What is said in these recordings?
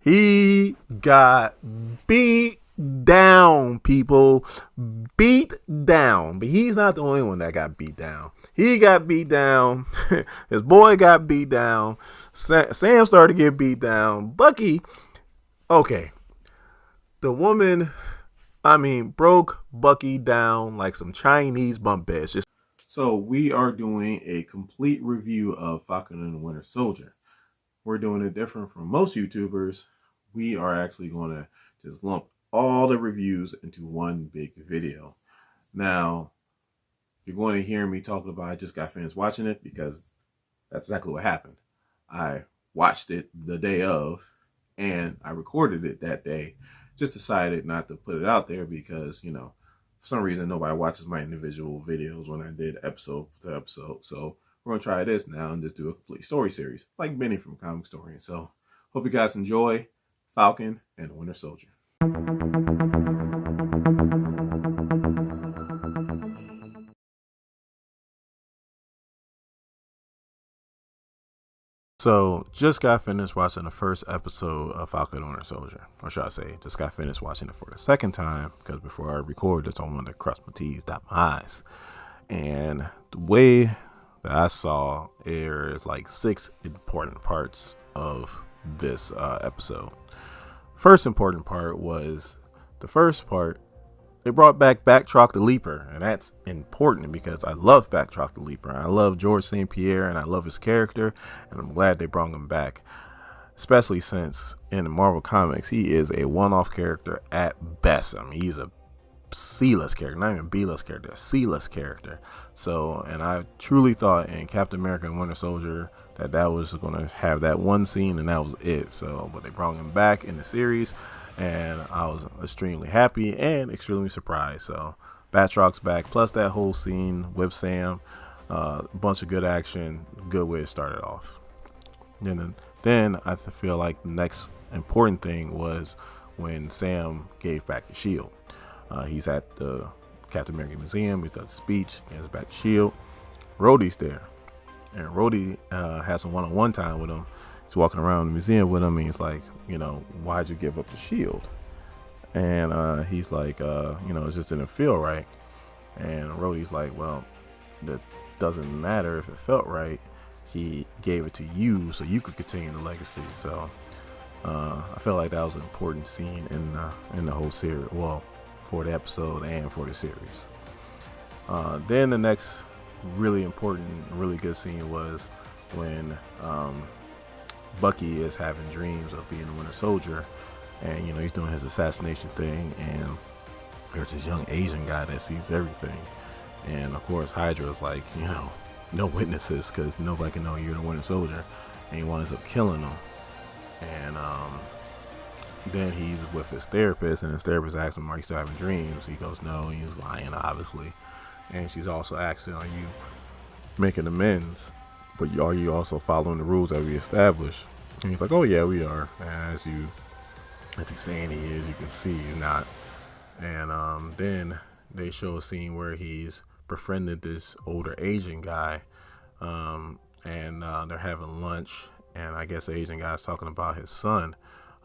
He got beat down, people. Beat down. But he's not the only one that got beat down. He got beat down. His boy got beat down. Sam started to get beat down. Bucky, okay. The woman, broke Bucky down like some Chinese bump beds. So we are doing a complete review of Falcon and the Winter Soldier. We're doing it different from most YouTubers. We are actually going to just lump all the reviews into one big video. Now, you're going to hear me talking about I just got finished watching it because that's exactly what happened. I watched it the day of and I recorded it that day. Just decided not to put it out there because, for some reason nobody watches my individual videos when I did episode to episode. So we're going to try this now and just do a complete story series like Benny from Comic Story. So hope you guys enjoy Falcon and the Winter Soldier. So, just got finished watching the first episode of Falcon and Winter Soldier. Or should I say, just got finished watching it for the second time because before I record this, I wanted to cross my T's, dot my I's. And the way that I saw, there is like 6 important parts of this episode. First important part was the first part. They brought back Backtrack the Leaper, and that's important because I love Backtrack the Leaper. I love George St. Pierre, and I love his character, and I'm glad they brought him back, especially since in the Marvel Comics, he is a one-off character at best. He's a C-list character, not even B-list character, a C-list character. So, and I truly thought in Captain America and Winter Soldier that was going to have that one scene, and that was it. So, but they brought him back in the series, and I was extremely happy and extremely surprised. So Batrock's back, plus that whole scene with Sam, a bunch of good action, good way to start it off. Then I feel like the next important thing was when Sam gave back the shield. He's at the Captain America Museum. He does a speech, gives back the shield. Rhodey's there, and Rhodey has some one-on-one time with him. He's walking around the museum with him, and he's like, why'd you give up the shield? And he's like, it just didn't feel right. And Rhodey's like, well, that doesn't matter if it felt right. He gave it to you so you could continue the legacy. So I feel like that was an important scene in the whole series. Well, for the episode and for the series. Then the next really important, really good scene was when Bucky is having dreams of being a Winter Soldier, and he's doing his assassination thing, and there's this young Asian guy that sees everything, and of course Hydra's like, no witnesses because nobody can know you're the Winter Soldier, and he winds up killing him. And then he's with his therapist, and his therapist asks him, are you still having dreams? He goes, no. He's lying, obviously. And she's also asking, are you making amends? But are you also following the rules that we established? And he's like, oh yeah, we are. And as he's saying he is, you can see he's not. And then they show a scene where he's befriended this older Asian guy, and they're having lunch, and I guess the Asian guy's talking about his son,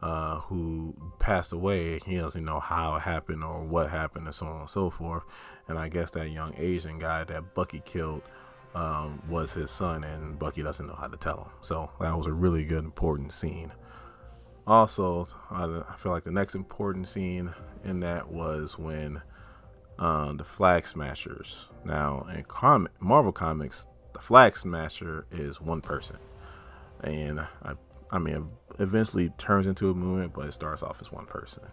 who passed away. He doesn't know how it happened or what happened and so on and so forth. And I guess that young Asian guy that Bucky killed was his son, and Bucky doesn't know how to tell him. So that was a really good, important scene. Also, I feel like the next important scene in that was when the Flag Smashers. Now, in Marvel Comics, the Flag Smasher is one person. And it eventually turns into a movement, but it starts off as one person.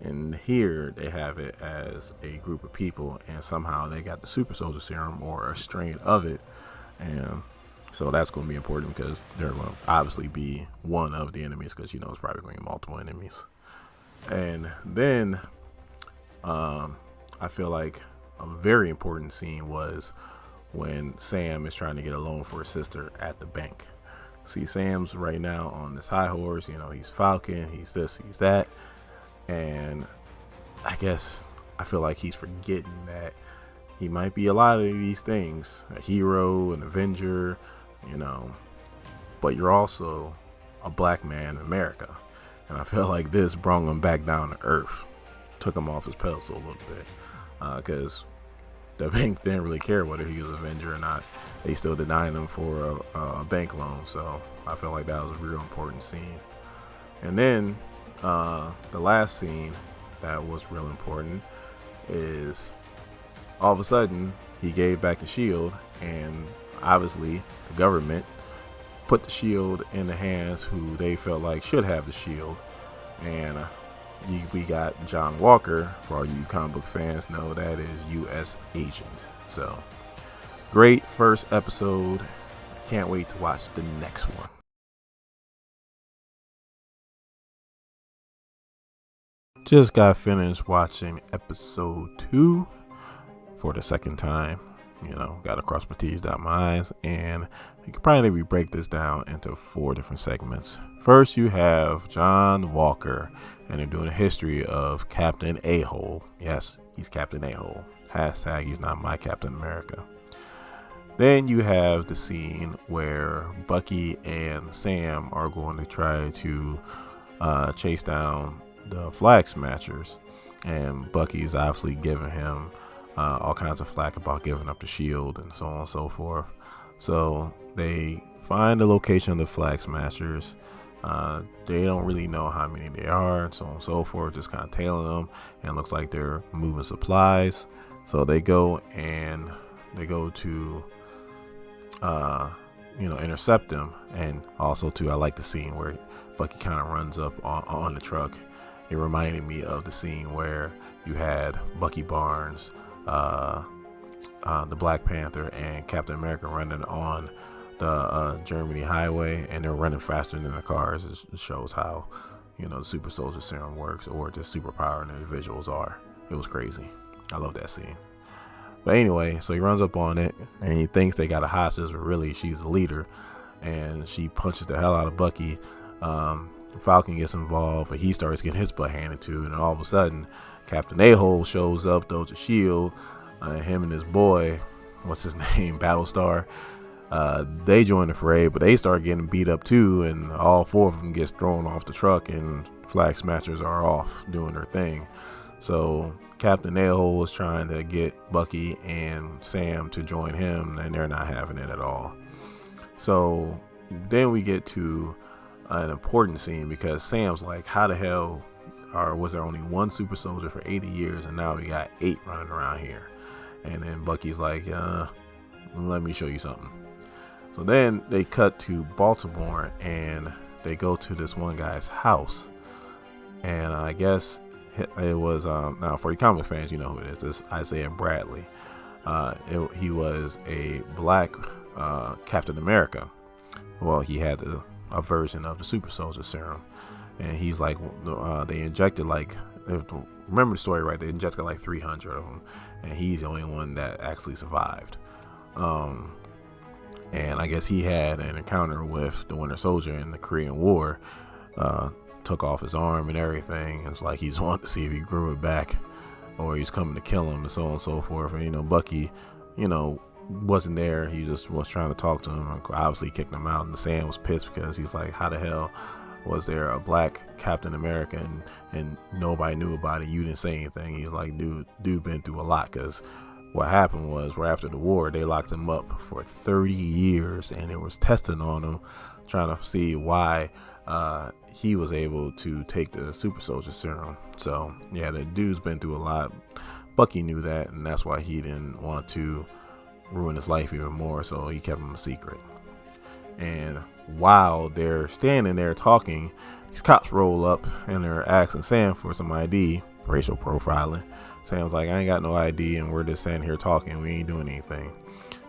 And here they have it as a group of people, and somehow they got the super soldier serum or a strain of it. And so that's going to be important because they're going to obviously be one of the enemies, because it's probably going to be multiple enemies. And then I feel like a very important scene was when Sam is trying to get a loan for his sister at the bank. See, Sam's right now on this high horse, he's Falcon, he's this, he's that. And I guess I feel like he's forgetting that he might be a lot of these things, a hero, an Avenger, but you're also a black man in America. And I feel like this brought him back down to earth, took him off his pedestal a little bit, because the bank didn't really care whether he was an Avenger or not. They still denied him for a bank loan. So I felt like that was a real important scene. And then the last scene that was real important is all of a sudden he gave back the shield, and obviously the government put the shield in the hands who they felt like should have the shield. And we got John Walker. For all you comic book fans, know that is U.S. Agent. So great first episode. Can't wait to watch the next one. Just got finished watching episode 2 for the second time. Got to cross my T's, dot my I's, and you could probably break this down into 4 different segments. First, you have John Walker, and they're doing a history of Captain A-Hole. Yes, he's Captain A-Hole. Hashtag he's not my Captain America. Then you have the scene where Bucky and Sam are going to try to chase down the Flag Smashers, and Bucky's obviously giving him all kinds of flack about giving up the shield and so on and so forth. So they find the location of the Flag Smashers. They don't really know how many they are and so on and so forth, just kind of tailing them, and it looks like they're moving supplies. So they go to intercept them. And also too, I like the scene where Bucky kind of runs up on the truck. It reminded me of the scene where you had Bucky Barnes, the Black Panther, and Captain America running on the Germany highway, and they're running faster than the cars. It shows how the super soldier serum works, or just superpower individuals are. It was crazy. I love that scene. But anyway, so he runs up on it, and he thinks they got a hostage, but really she's the leader, and she punches the hell out of Bucky. Falcon gets involved, but he starts getting his butt handed to, and all of a sudden Captain A-Hole shows up, throws a shield. Him and his boy, what's his name, Battlestar, they join the fray, but they start getting beat up too, and all 4 of them gets thrown off the truck, and Flag Smashers are off doing their thing. So Captain A-Hole is trying to get Bucky and Sam to join him, and they're not having it at all. So then we get to an important scene, because Sam's like, how the hell was there only 1 super soldier for 80 years, and now we got 8 running around here? And then Bucky's like, let me show you something. So then they cut to Baltimore, and they go to this one guy's house, and I guess it was now for you comic fans, you know who it is. It's Isaiah Bradley. He was a black Captain America. Well, he had a version of the super soldier serum, and he's like, they injected like, remember the story right, they injected like 300 of them, and he's the only one that actually survived. And I guess he had an encounter with the Winter Soldier in the Korean War, took off his arm and everything. It's like he's wanting to see if he grew it back, or he's coming to kill him, and so on and so forth. And Bucky wasn't there. He just was trying to talk to him, and obviously kicked him out. And Sam was pissed, because he's like, how the hell was there a black Captain America and nobody knew about it? You didn't say anything. He's like, dude been through a lot, because what happened was, right after the war, they locked him up for 30 years, and it was testing on him, trying to see why he was able to take the super soldier serum. So yeah, the dude's been through a lot. Bucky knew that, and that's why he didn't want to ruin his life even more, so he kept him a secret. And while they're standing there talking, these cops roll up, and they're asking Sam for some ID, racial profiling. Sam's like, I ain't got no ID, and we're just standing here talking. We ain't doing anything.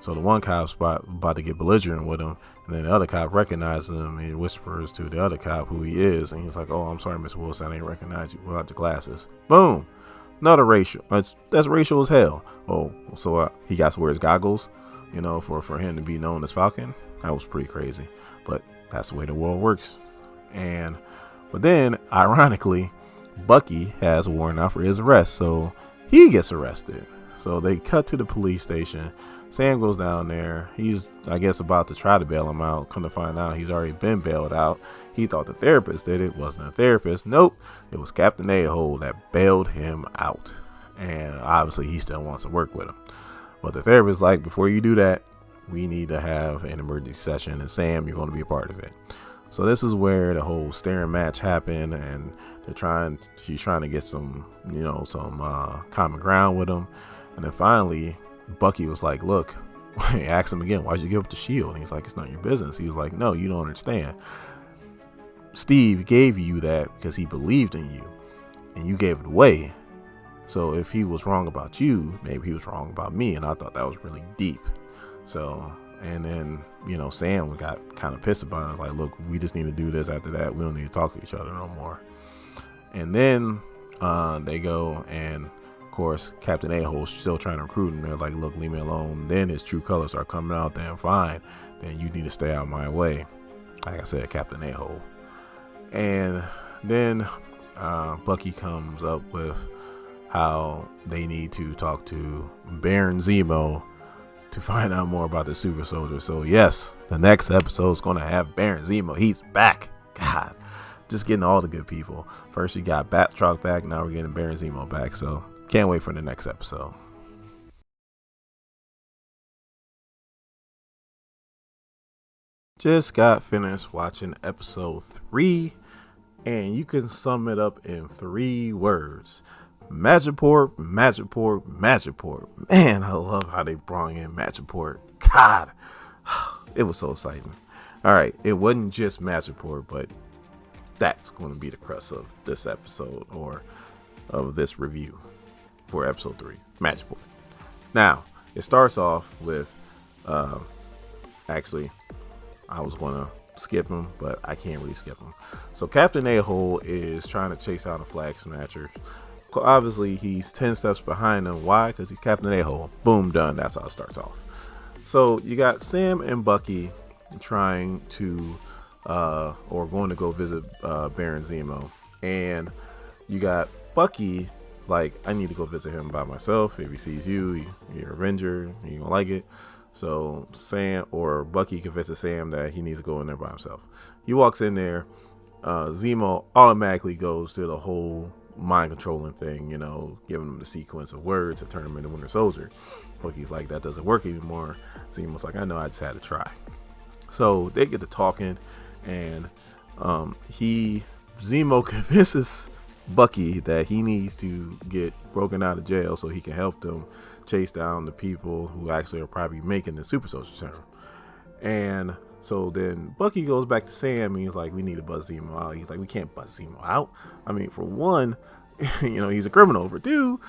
So the one cop's about to get belligerent with him, and then the other cop recognizes him, and he whispers to the other cop who he is, and he's like, oh, I'm sorry, Mr. Wilson, I didn't recognize you without the glasses. Boom. Another racial. That's racial as hell. Oh, so he got to wear his goggles, for him to be known as Falcon. That was pretty crazy, but that's the way the world works. But then, ironically, Bucky has a warrant out for his arrest, so he gets arrested. So they cut to the police station. Sam goes down there. He's, I guess, about to try to bail him out. Come to find out, he's already been bailed out. He thought the therapist did it. Wasn't a therapist. Nope. It was Captain A-hole that bailed him out. And obviously, he still wants to work with him. But the therapist like, before you do that, we need to have an emergency session. And Sam, you're going to be a part of it. So this is where the whole staring match happened. And she's trying to get some common ground with him. And then finally, Bucky was like, look, asked him again, why'd you give up the shield? And he's like, it's not your business. He was like, no, you don't understand. Steve gave you that because he believed in you and you gave it away. So if he was wrong about you, maybe he was wrong about me. And I thought that was really deep. So, and then, Sam got kind of pissed about it. Like, look, we just need to do this. After that, we don't need to talk to each other no more. And then they go, and of course, Captain A-hole's still trying to recruit him. They're like, look, leave me alone. Then his true colors are coming out. Then fine. Then you need to stay out of my way. Like I said, Captain A-hole. And then Bucky comes up with how they need to talk to Baron Zemo to find out more about the super soldier. So yes, the next episode is going to have Baron Zemo. He's back. God, just getting all the good people. First you got Batroc back. Now we're getting Baron Zemo back. So can't wait for the next episode. Just got finished watching episode 3. And you can sum it up in 3 words. Magiport, Magiport, Magiport. Man, I love how they brought in Magiport. God, it was so exciting. All right, it wasn't just Magiport, but that's going to be the crux of this episode or of this review for episode 3, Magiport. Now, it starts off with, actually, I was going to skip him, but I can't really skip him. So Captain A-hole is trying to chase out a flag snatcher. Obviously, he's 10 steps behind him. Why? Because he's Captain A-hole. Boom, done. That's how it starts off. So you got Sam and Bucky trying to, or going to go visit Baron Zemo. And you got Bucky like, I need to go visit him by myself. If he sees you, you're an Avenger, you gonna like it. So Sam or Bucky convinces Sam that he needs to go in there by himself. He walks in there. Zemo automatically goes to the whole mind controlling thing, you know, giving him the sequence of words to turn him into Winter Soldier. Bucky's like, that doesn't work anymore. Zemo's like, I know, I just had to try. So they get to talking, and Zemo convinces Bucky that he needs to get broken out of jail so he can help them chase down the people who actually are probably making the super soldier serum. And so then Bucky goes back to Sam and he's like, we need to buzz Zemo out. He's like, we can't buzz Zemo out. I mean, for one, you know, he's a criminal. For two,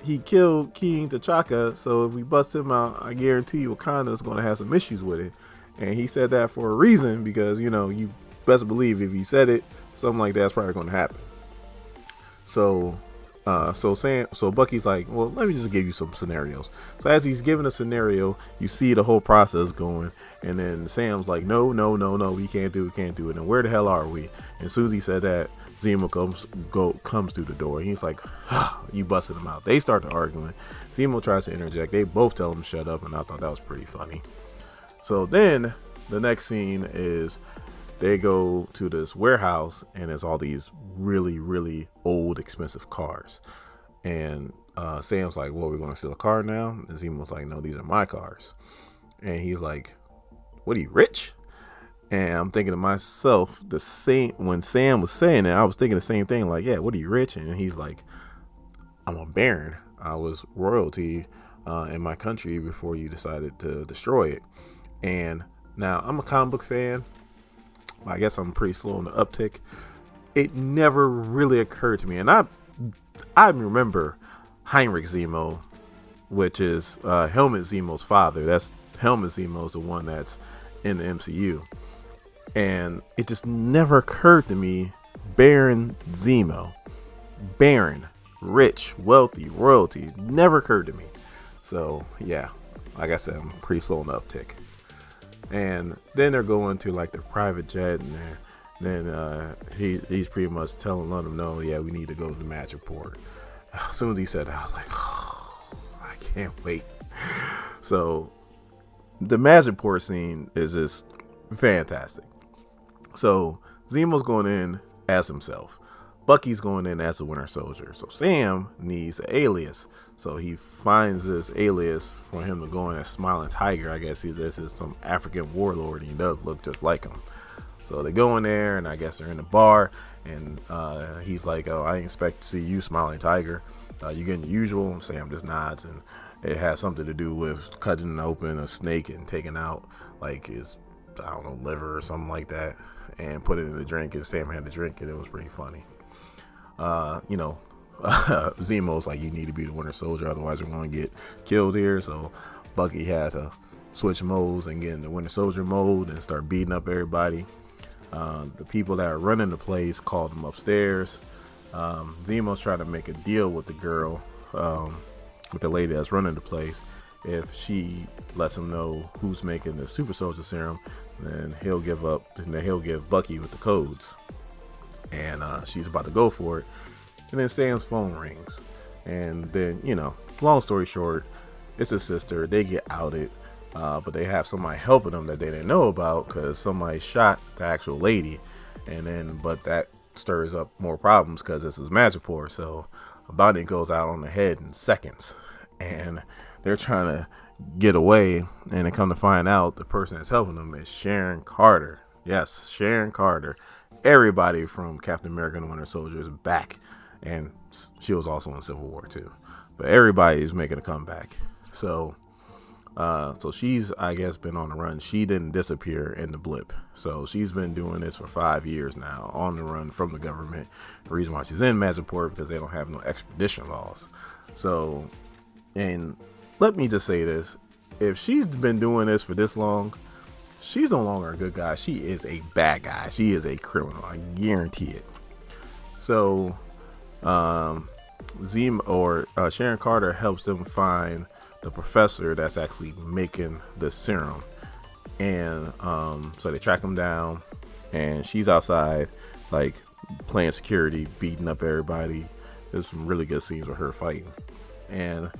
he killed King T'Chaka, so if we bust him out, I guarantee Wakanda's going to have some issues with it. And he said that for a reason, because, you know, you best believe if he said it, something like that's probably going to happen. So Bucky's like, well, let me just give you some scenarios. So as he's giving a scenario, you see the whole process going, and then Sam's like, no, we can't do it. And where the hell are we? And as soon as he said that, Zemo comes through the door. He's like, you busted him out. They start to arguing. Zemo tries to interject. They both tell him to shut up, and I thought that was pretty funny. So then the next scene is they go to this warehouse, and there's all these really, really old, expensive cars. And Sam's like, well, we're going to steal a car now? And Zemo's like, no, these are my cars. And he's like, what, are you rich? And I'm thinking to myself, when Sam was saying it, I was thinking the same thing, like, yeah, what are you, rich? And he's like, I'm a baron. I was royalty in my country before you decided to destroy it. And now I'm a comic book fan. I guess I'm pretty slow on the uptick. It never really occurred to me. And I remember Heinrich Zemo, which is Helmut Zemo's father. That's Helmut Zemo's the one that's in the MCU. And it just never occurred to me, Baron Zemo, Baron, rich, wealthy, royalty, never occurred to me. So yeah, like I said, I'm pretty slow on the uptick. And then they're going to like their private jet, and then he's pretty much letting them know, yeah, we need to go to the Magiport. As soon as he said that, I was like, oh, I can't wait. So the magic port scene is just fantastic. So Zemo's going in as himself. Bucky's going in as a Winter Soldier. So Sam needs an alias. So he finds this alias for him to go in as Smiling Tiger. I guess this is some African warlord, and he does look just like him. So they go in there, and I guess they're in the bar, and he's like, "Oh, I didn't expect to see you, Smiling Tiger. You getting the usual?" Sam just nods, and it has something to do with cutting open a snake and taking out like his, I don't know, liver or something like that, and put it in the drink. And Sam had to drink it. It was pretty funny. Zemo's like, "You need to be the Winter Soldier, otherwise we're going to get killed here." So Bucky had to switch modes and get in the Winter Soldier mode and start beating up everybody. The people that are running the place called him upstairs. Zemo's trying to make a deal with the girl, with the lady that's running the place. If she lets him know who's making the super soldier serum, then he'll give Bucky with the codes. And she's about to go for it, and then Sam's phone rings, and then, long story short, it's his sister. They get outed, but they have somebody helping them that they didn't know about because somebody shot the actual lady, but that stirs up more problems because this is Madripoor, so a body goes out on the head in seconds, and they're trying to get away, and they come to find out the person that's helping them is Sharon Carter. Yes, Sharon Carter. Everybody from Captain America and the Winter Soldier is back, and she was also in Civil War too, but everybody is making a comeback. So she's, I guess, been on the run. She didn't disappear in the blip, so she's been doing this for 5 years now, on the run from the government. The reason why she's in Madripoor because they don't have no extradition laws. So, and let me just say this: if she's been doing this for this long, she's no longer a good guy. She is a bad guy. She is a criminal. I guarantee it. So, Sharon Carter helps them find the professor that's actually making the serum, and so they track him down, and she's outside, like, playing security, beating up everybody. There's some really good scenes with her fighting, and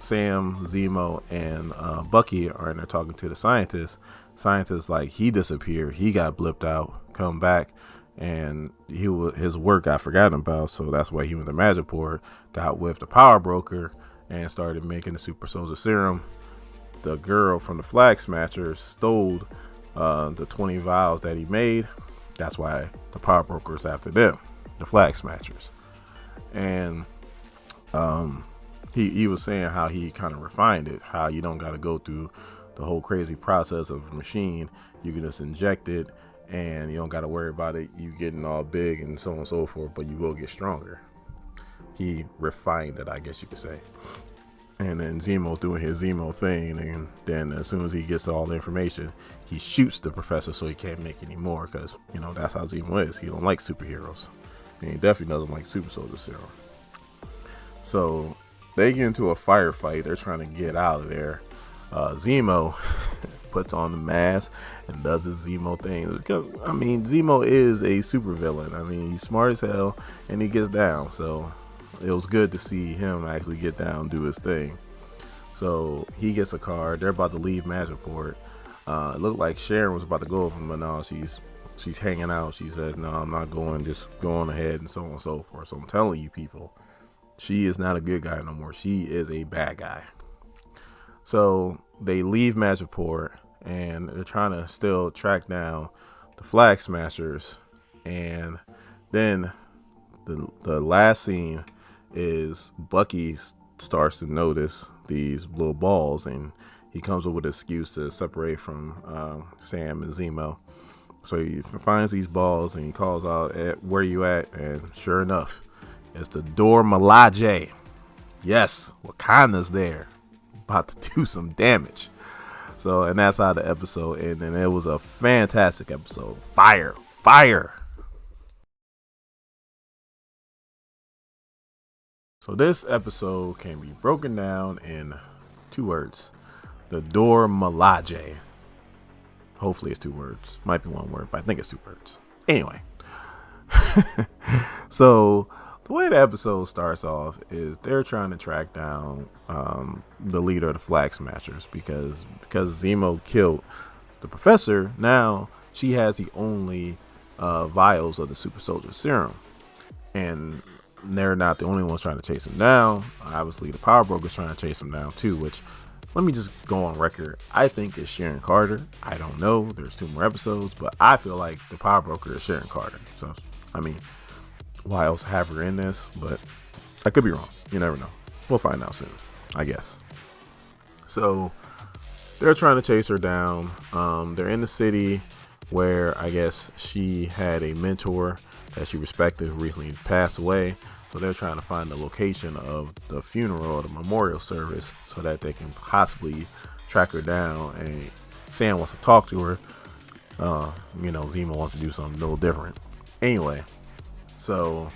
Sam, Zemo, and Bucky are in there talking to the scientist. Scientist, like, he disappeared, he got blipped out, come back, and his work got forgotten about, so that's why he went to Madripoor, got with the power broker, and started making the super soldier serum. The girl from the Flag Smashers stole the 20 vials that he made. That's why the power broker is after them, the Flag Smashers. And he was saying how he kind of refined it, how you don't got to go through the whole crazy process of a machine. You can just inject it, and you don't got to worry about it, you getting all big and so on and so forth, but you will get stronger. He refined it, I guess you could say. And then Zemo's doing his Zemo thing, and then as soon as he gets all the information, he shoots the professor so he can't make any more, because, that's how Zemo is. He don't like superheroes, and he definitely doesn't like super soldier serum. So they get into a firefight. They're trying to get out of there. Zemo puts on the mask and does his Zemo thing. Zemo is a supervillain. He's smart as hell, and he gets down. So it was good to see him actually get down and do his thing. So he gets a car. They're about to leave Madripoor. It looked like Sharon was about to go with him, but no, she's hanging out. She says, "No, I'm not going. Just go on ahead," and so on and so forth. So I'm telling you, people, she is not a good guy no more. She is a bad guy. So they leave Madripoor, and they're trying to still track down the Flag Smashers. And then the last scene is Bucky starts to notice these little balls, and he comes up with an excuse to separate from Sam and Zemo. So he finds these balls, and he calls out, "Where you at?" And sure enough, it's the Dora Milaje. Yes, Wakanda's there, about to do some damage. So, and that's how the episode ended, and it was a fantastic episode. Fire. So this episode can be broken down in 2 words. The Dora Milaje. Hopefully it's 2 words. Might be 1 word, but I think it's 2 words. Anyway. So the way the episode starts off is they're trying to track down the leader of the Flag Smashers because Zemo killed the professor. Now she has the only vials of the super soldier serum, and they're not the only ones trying to chase him down. Obviously, the power broker's trying to chase him down too, which, let me just go on record, I think it's Sharon Carter. I don't know, there's 2 more episodes, but I feel like the power broker is Sharon Carter. So, I mean, why else have her in this? But I could be wrong. You never know. We'll find out soon, I guess. So they're trying to chase her down. They're in the city where I guess she had a mentor that she respected who recently passed away. So they're trying to find the location of the funeral or the memorial service so that they can possibly track her down. And Sam wants to talk to her. Zemo wants to do something a little different. Anyway, so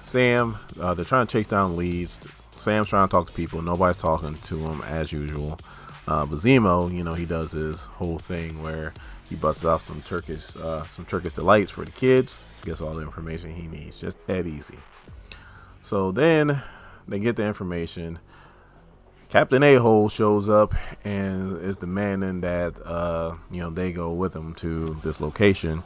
Sam, they're trying to chase down leads. Sam's trying to talk to people. Nobody's talking to him as usual. But Zemo, he does his whole thing where he busts out some Turkish delights for the kids. Gets all the information he needs. Just that easy. So then they get the information. Captain A-Hole shows up and is demanding that they go with him to this location.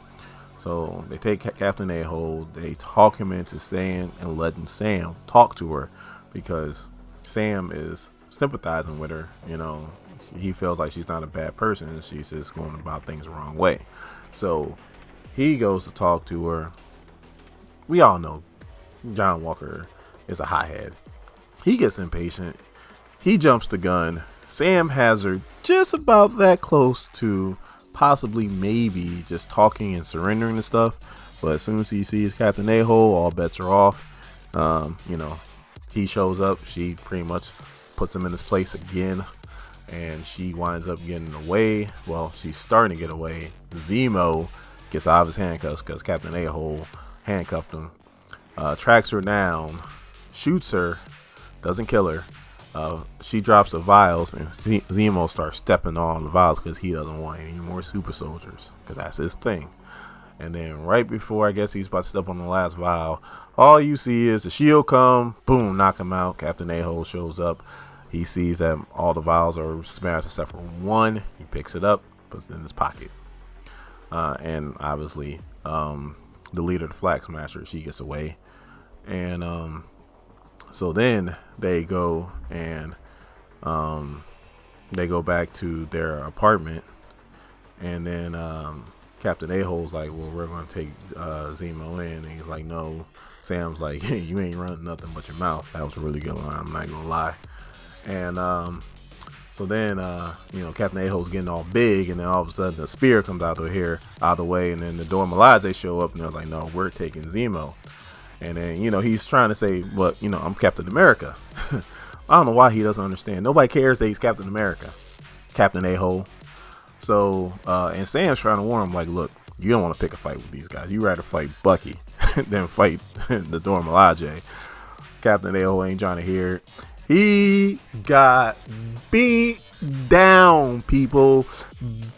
So they take Captain A-Hole, they talk him into staying and letting Sam talk to her because Sam is sympathizing with her. He feels like she's not a bad person. She's just going about things the wrong way. So he goes to talk to her. We all know John Walker is a hothead. He gets impatient. He jumps the gun. Sam has her just about that close to possibly maybe just talking and surrendering and stuff. But as soon as he sees Captain A-Hole, all bets are off. He shows up. She pretty much puts him in his place again. And she winds up getting away. Well, she's starting to get away. Zemo gets out of his handcuffs because Captain A-Hole handcuffed him. Tracks her down. Shoots her. Doesn't kill her. She drops the vials, and Zemo starts stepping on the vials because he doesn't want any more super soldiers, because that's his thing. And then right before I guess he's about to step on the last vial, all you see is the shield come, boom, knock him out. Captain A-Hole shows up. He sees that all the vials are smashed except for one. He picks it up, puts it in his pocket. And obviously, the leader of the Flag Smasher, she gets away. And so then they go and they go back to their apartment. And then Captain A-Hole's like, well, we're going to take Zemo in. And he's like, no. Sam's like, hey, you ain't running nothing but your mouth. That was a really good line, I'm not going to lie. And so then, Captain A-Hole's getting all big, and then all of a sudden the spear comes out of the way, and then the Dora Milaje show up, and they're like, no, we're taking Zemo. And then, he's trying to say, but, I'm Captain America. I don't know why he doesn't understand. Nobody cares that he's Captain America. Captain A-Hole. So, and Sam's trying to warn him, like, look, you don't want to pick a fight with these guys. You rather fight Bucky than fight the Dora Milaje. Captain A-Hole ain't trying to hear it. He got beat down, people.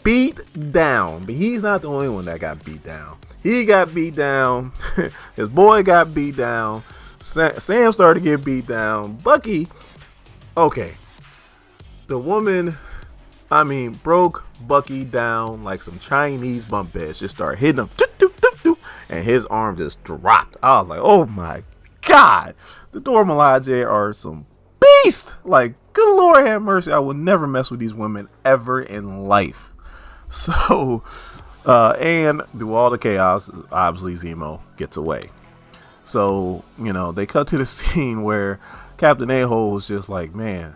Beat down. But he's not the only one that got beat down. He got beat down. His boy got beat down. Sam started to get beat down. Bucky, okay. The woman, broke Bucky down like some Chinese bump beds. Just started hitting him. And his arm just dropped. I was like, oh my God. The Dora Milaje are some beast. Like, good Lord have mercy. I will never mess with these women ever in life. So, and through all the chaos, obviously Zemo gets away. So, they cut to the scene where Captain A-Hole is just like, man,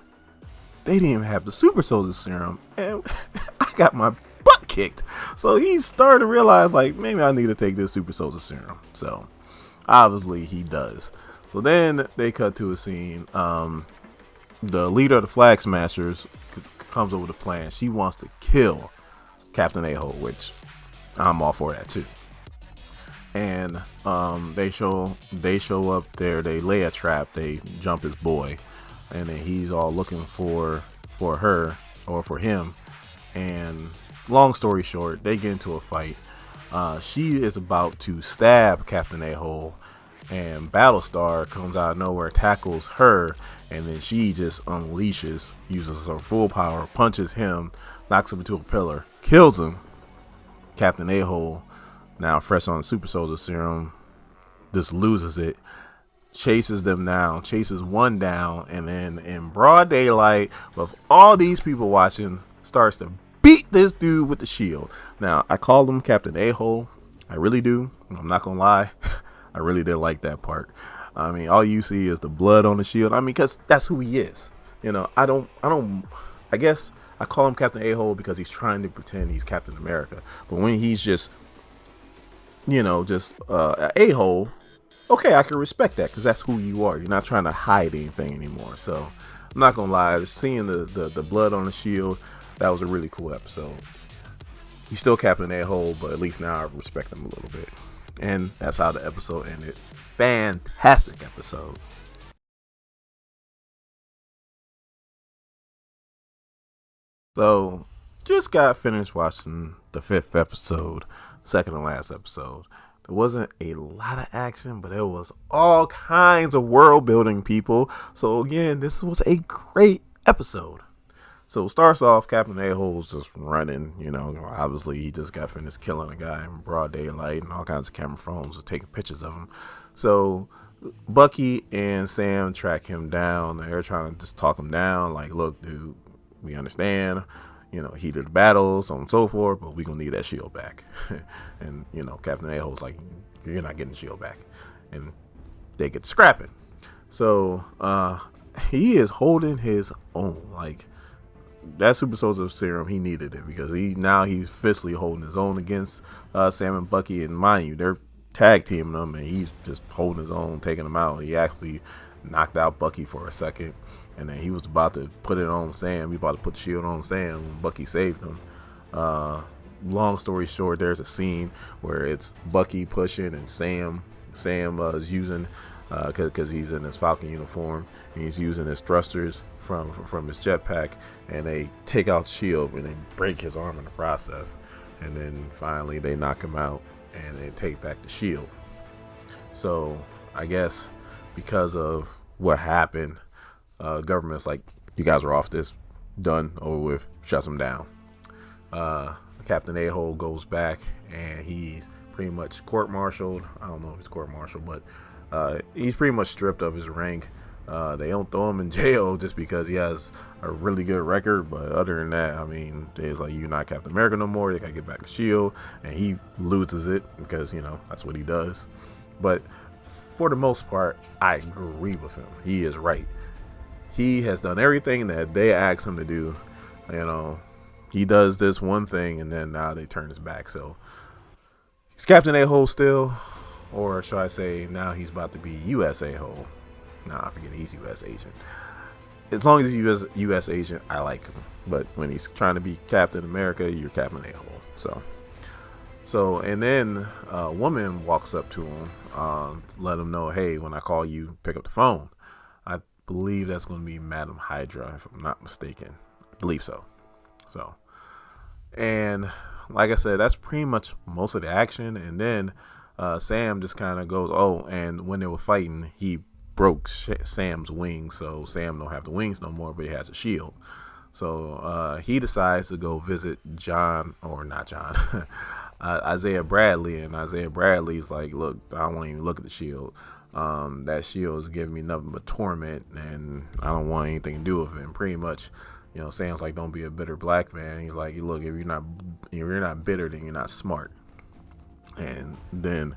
they didn't even have the super soldier serum, and I got my butt kicked. So he started to realize, like, maybe I need to take this super soldier serum. So obviously he does. So then they cut to a scene. The leader of the Flag Smashers comes up with a plan. She wants to kill Captain A-Hole, which I'm all for that too. And they show up there. They lay a trap. They jump his boy, and then he's all looking for her or for him. And long story short, they get into a fight. She is about to stab Captain A-Hole, and Battlestar comes out of nowhere, tackles her, and then she just unleashes, uses her full power, punches him, knocks him into a pillar, kills him. Captain A-Hole, now fresh on super soldier serum, just loses it, chases them down, chases one down, and then in broad daylight with all these people watching, starts to beat this dude with the shield. Now, I call him Captain A-Hole. I really do. I'm not gonna lie. I really didn't like that part. I mean, all you see is the blood on the shield. I mean, because that's who he is. You know, I guess I call him Captain A-Hole because he's trying to pretend he's Captain America. But when he's just, an A-Hole, okay, I can respect that because that's who you are. You're not trying to hide anything anymore. So I'm not gonna lie, seeing the blood on the shield, that was a really cool episode. He's still Captain A-Hole, but at least now I respect him a little bit. And that's how the episode ended. Fantastic episode. So just got finished watching the 5th episode, second and last episode. There wasn't a lot of action, but there was all kinds of world building, people. So again, this was a great episode. So it starts off, Captain A-Hole's just running, obviously he just got finished killing a guy in broad daylight, and all kinds of camera phones are taking pictures of him. So Bucky and Sam track him down. They're trying to just talk him down, like, look, dude, we understand, heat of the battle, so on and so forth, but we're going to need that shield back. And, Captain A-Hole's like, you're not getting the shield back. And they get scrapping. So he is holding his own, like, that super soldier serum, he needed it because he's officially holding his own against Sam and Bucky. And mind you, they're tag teaming him, and he's just holding his own, taking them out. He actually knocked out Bucky for a second, and then he was about to put it on Sam. He about to put the shield on Sam when Bucky saved him. Long story short, there's a scene where it's Bucky pushing and Sam is using, because he's in his Falcon uniform, and he's using his thrusters from his jetpack, and they take out shield and they break his arm in the process, and then finally they knock him out and they take back the shield. So I guess because of what happened, government's like, you guys are off this, done, over with, shuts him down. Captain A-Hole goes back and he's pretty much court-martialed. I don't know if he's court-martialed, but he's pretty much stripped of his rank. They don't throw him in jail just because he has a really good record, but other than that, I mean, it's like, you're not Captain America no more. They gotta get back the shield, and he loses it because that's what he does. But for the most part, I agree with him. He is right. He has done everything that they asked him to do. He does this one thing, and then now they turn his back. So he's Captain A-Hole still, or should I say, now he's about to be U.S. A-Hole. Nah, I forget, he's U.S. agent. As long as he's U.S. agent, I like him. But when he's trying to be Captain America, you're Captain A-Hole. So, and then a woman walks up to him, let him know, hey, when I call you, pick up the phone. I believe that's going to be Madam Hydra, if I'm not mistaken. I believe so. And like I said, that's pretty much most of the action. And then Sam just kind of goes, oh, and when they were fighting, he broke Sam's wings, so Sam don't have the wings no more, but he has a shield. So he decides to go visit Isaiah Bradley, and Isaiah Bradley's like, look, I don't want to even look at the shield. That shield is giving me nothing but torment, and I don't want anything to do with it. And pretty much, Sam's like, don't be a bitter black man. He's like, look, if you're not bitter, then you're not smart. And then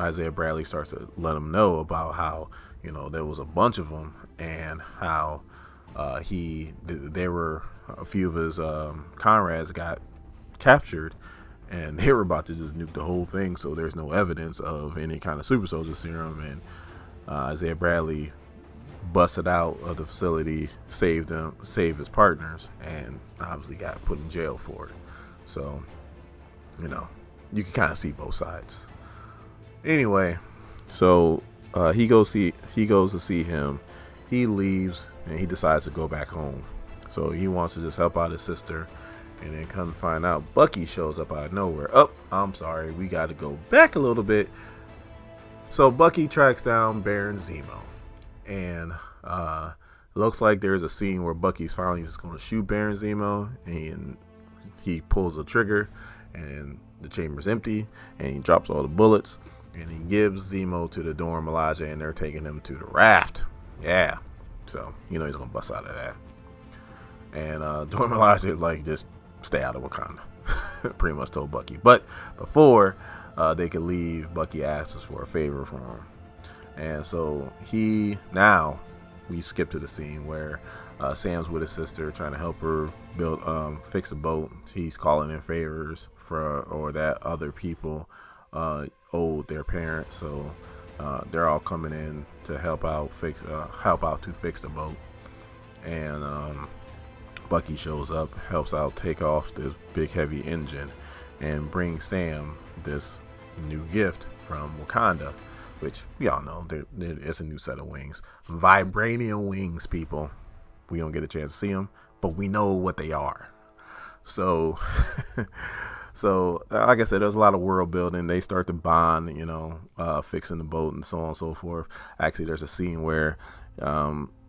Isaiah Bradley starts to let him know about how there was a bunch of them, and how there were a few of his comrades got captured, and they were about to just nuke the whole thing. So there's no evidence of any kind of super soldier serum, and Isaiah Bradley busted out of the facility, saved his partners, and obviously got put in jail for it. So you can kind of see both sides. Anyway, so he goes to see him. He leaves and he decides to go back home. So he wants to just help out his sister, and then come to find out, Bucky shows up out of nowhere. Oh, I'm sorry, we got to go back a little bit. So Bucky tracks down Baron Zemo, and looks like there's a scene where Bucky's finally just going to shoot Baron Zemo, and he pulls the trigger, and the chamber's empty, and he drops all the bullets, and he gives Zemo to the Dora Milaje, and they're taking him to the raft. Yeah, so he's gonna bust out of that. And Dora Milaje is like, just stay out of Wakanda. Pretty much told Bucky. But before they could leave, Bucky asks for a favor from him. And so we skip to the scene where Sam's with his sister trying to help her fix a boat. He's calling in favors or that other people owed their parents. So they're all coming in to help out to fix the boat. And Bucky shows up, helps out take off this big heavy engine, and brings Sam this new gift from Wakanda, which we all know it's a new set of wings. Vibranium wings, people. We don't get a chance to see them, but we know what they are. So like I said, there's a lot of world building. They start to bond, fixing the boat and so on and so forth. Actually, there's a scene where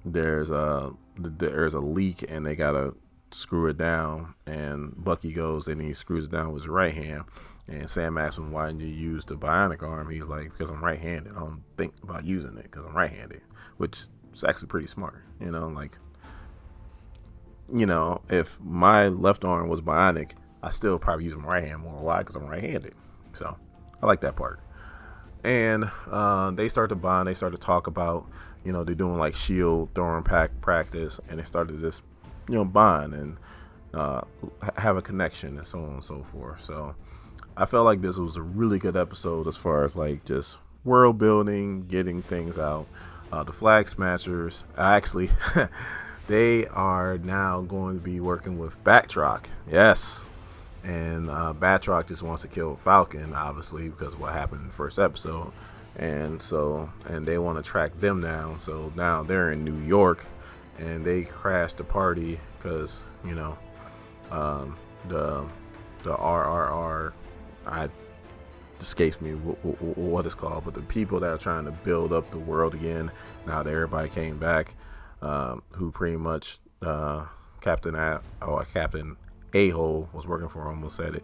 there's a leak and they gotta screw it down, and Bucky goes and he screws it down with his right hand, and Sam asks him, why didn't you use the bionic arm? He's like, because I'm right-handed. I don't think about using it because I'm right-handed, which is actually pretty smart. If my left arm was bionic, I still probably use my right hand more. Why? Because I'm right-handed. So I like that part. And they start to bond. They start to talk about, they're doing like shield throwing practice, and they started this, bond and have a connection and so on and so forth. So I felt like this was a really good episode as far as like just world building, getting things out. The Flag Smashers, actually, they are now going to be working with Batroc. Yes. And Batroc just wants to kill Falcon, obviously, because of what happened in the first episode. And they want to track them down. So now they're in New York, and they crashed the party because, the RRR, escapes me what it's called, but the people that are trying to build up the world again, now that everybody came back, who pretty much Captain A-hole was working for, almost said it.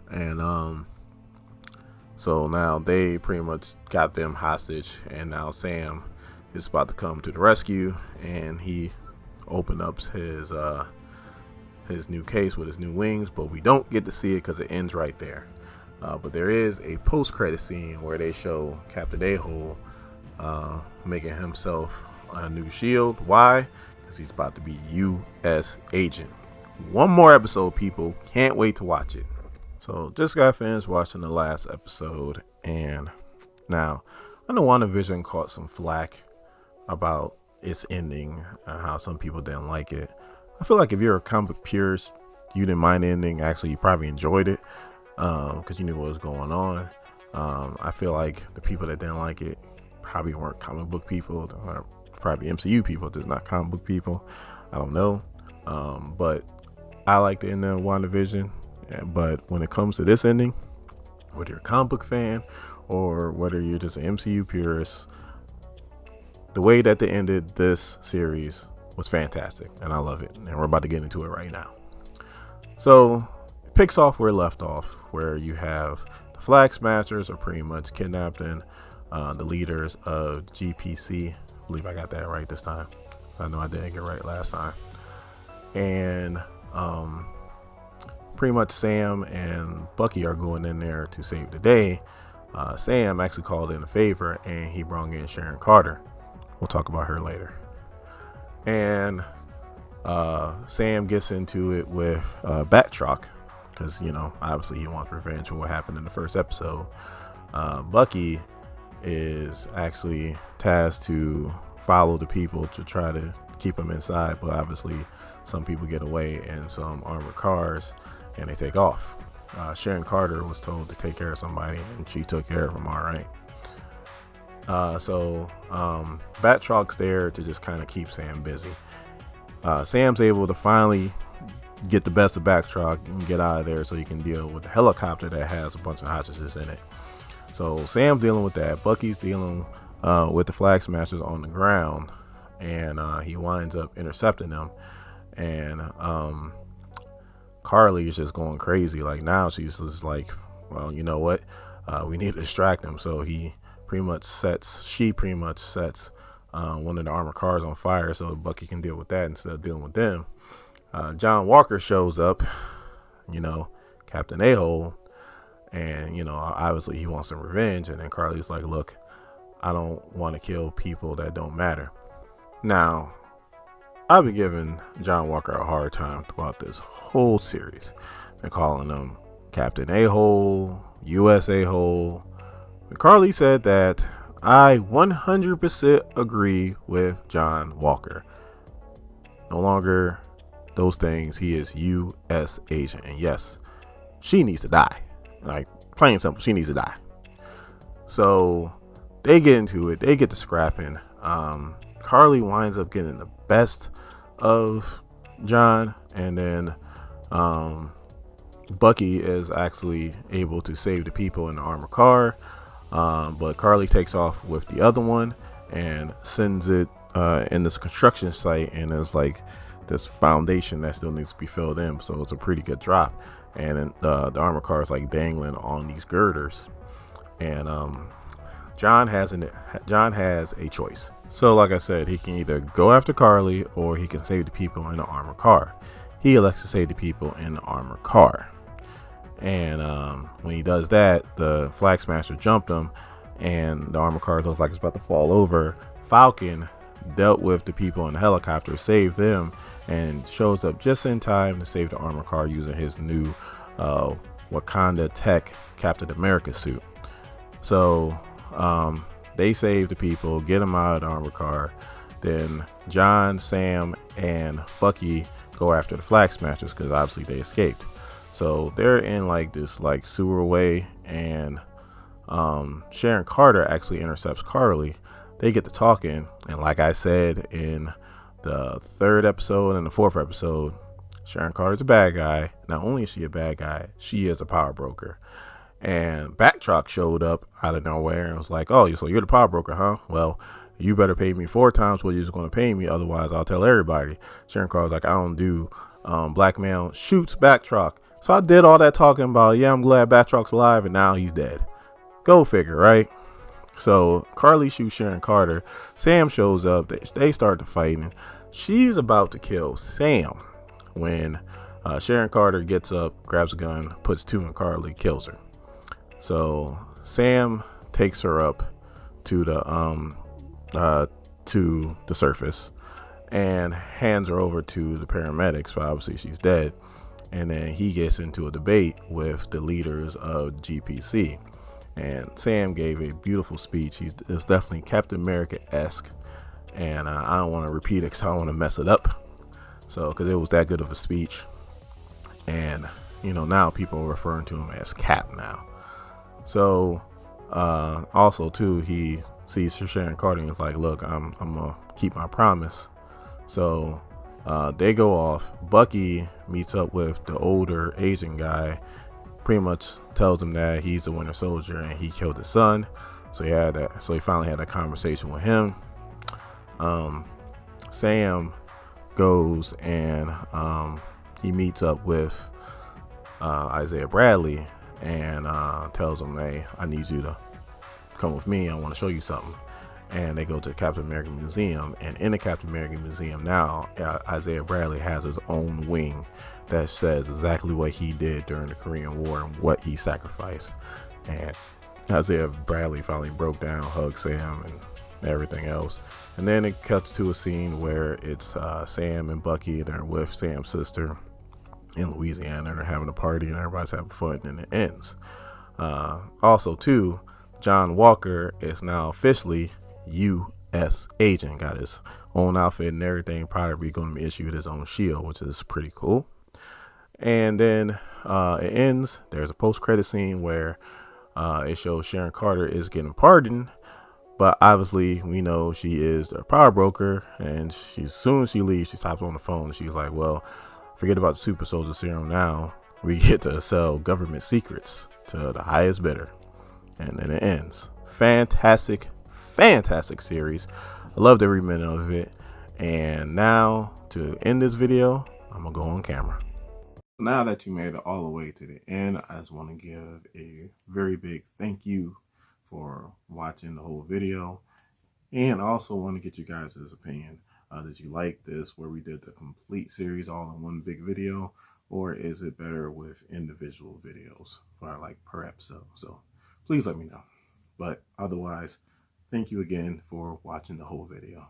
And so now they pretty much got them hostage, and now Sam is about to come to the rescue, and he opened up his new case with his new wings, but we don't get to see it because it ends right there. But there is a post-credit scene where they show Captain A-hole making himself a new shield. Why? Because he's about to be U.S. agent. One more episode, people. Can't wait to watch it. So just got finished watching the last episode, and now I know WandaVision caught some flack about its ending and how some people didn't like it. I feel like if you're a comic purist, you didn't mind the ending. Actually, you probably enjoyed it because you knew what was going on. I feel like the people that didn't like it probably weren't comic book people, or probably MCU people, just not comic book people. I don't know. But I like the ending of WandaVision. But when it comes to this ending, whether you're a comic book fan or whether you're just an MCU purist, the way that they ended this series was fantastic, and I love it. And we're about to get into it right now. So it picks off where it left off, where you have the Flag Smashers are pretty much kidnapping the leaders of GPC. I believe I got that right this time, so I know I didn't get it right last time. And pretty much Sam and Bucky are going in there to save the day. Sam actually called in a favor, and he brought in Sharon Carter. We'll talk about her later. And Sam gets into it with Batroc because, obviously he wants revenge for what happened in the first episode. Bucky is actually tasked to follow the people to try to keep them inside, but obviously some people get away in some armored cars and they take off. Sharon Carter was told to take care of somebody, and she took care of them all right. So Batroc's there to just kind of keep Sam busy. Sam's able to finally get the best of Batroc and get out of there so he can deal with the helicopter that has a bunch of hostages in it. So Sam's dealing with that. Bucky's dealing with the Flag Smashers on the ground, and he winds up intercepting them. And Carly is just going crazy. Like, now she's just like, well, you know what? We need to distract him. So she pretty much sets one of the armored cars on fire so Bucky can deal with that instead of dealing with them. John Walker shows up, Captain A-Hole, and, obviously he wants some revenge. And then Carly's like, look, I don't want to kill people that don't matter. Now, I've been giving John Walker a hard time throughout this whole series. Been calling him Captain A-Hole, US A-Hole. And Carly said that I 100% agree with John Walker. No longer those things. He is US agent. And yes, she needs to die. Like, plain and simple, she needs to die. So they get into it. They get to scrapping. Carly winds up getting the best of John, and then Bucky is actually able to save the people in the armored car, but Carly takes off with the other one and sends it in this construction site, and there's like this foundation that still needs to be filled in, so it's a pretty good drop. And the armored car is like dangling on these girders, and John has a choice. So like I said, he can either go after Carly or he can save the people in the armored car. He elects to save the people in the armored car. And when he does that, the Flag Smasher jumped him, and the armored car looks like it's about to fall over. Falcon dealt with the people in the helicopter, saved them, and shows up just in time to save the armored car using his new Wakanda Tech Captain America suit. So they save the people, get them out of the armored car. Then John, Sam, and Bucky go after the Flag Smashers because obviously they escaped. So they're in like this like sewer way, and Sharon Carter actually intercepts Carly. They get to talking, and like I said in the third episode and the fourth episode, Sharon Carter's a bad guy. Not only is she a bad guy, she is a power broker. And Backtrack showed up out of nowhere and was like, oh, so you're the power broker, huh? Well, you better pay me 4 times what you're going to pay me, otherwise I'll tell everybody. Sharon Carter's like, I don't do blackmail. Shoots Backtrack. So I did all that talking about, yeah, I'm glad Backtrack's alive, and now he's dead. Go figure, right? So Carly shoots Sharon Carter. Sam shows up. They start to fighting. She's about to kill Sam when Sharon Carter gets up, grabs a gun, puts 2 in Carly, kills her. So Sam takes her up to the surface and hands her over to the paramedics. So obviously she's dead. And then he gets into a debate with the leaders of GPC. And Sam gave a beautiful speech. It's definitely Captain America-esque. And I don't want to repeat it because I don't want to mess it up. So, because it was that good of a speech. And, now people are referring to him as Cap now. So, also, too, he sees Sharon Carter and is like, look, I'm going to keep my promise. So, they go off. Bucky meets up with the older Asian guy, pretty much tells him that he's the Winter Soldier and he killed his son. So he finally had a conversation with him. Sam goes and he meets up with Isaiah Bradley and tells him, hey, I need you to come with me. I want to show you something. And they go to the Captain America Museum, and in the Captain America Museum now, Isaiah Bradley has his own wing that says exactly what he did during the Korean War and what he sacrificed. And Isaiah Bradley finally broke down, hugged Sam and everything else. And then it cuts to a scene where it's Sam and Bucky. They're with Sam's sister in Louisiana, and they're having a party and everybody's having fun, and it ends. Also, too, John Walker is now officially U.S. agent, got his own outfit and everything, probably going to be issued his own shield, which is pretty cool. And then it ends. There's a post-credit scene where it shows Sharon Carter is getting pardoned, but obviously we know she is the power broker, and as soon as she leaves, she stops on the phone and she's like, well, forget about the super soldier serum now. We get to sell government secrets to the highest bidder. and then it ends. Fantastic series. I loved every minute of it. And now to end this video, I'm gonna go on camera. Now that you made it all the way to the end, I just want to give a very big thank you for watching the whole video. And I also want to get you guys' opinion. Did you like this where we did the complete series all in one big video, or is it better with individual videos or like per episode? So please let me know. But otherwise, thank you again for watching the whole video.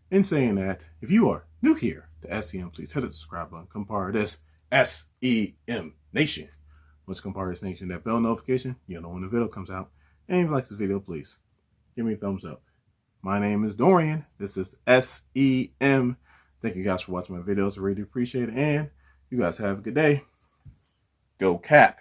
In saying that, if you are new here to SEM, please hit the subscribe button. Come part of this SEM Nation. Once you come part of this nation, that bell notification, you'll know when the video comes out. And if you like this video, please give me a thumbs up. My name is Dorian. This is SEM. Thank you guys for watching my videos. I really appreciate it. And you guys have a good day. Go Cap.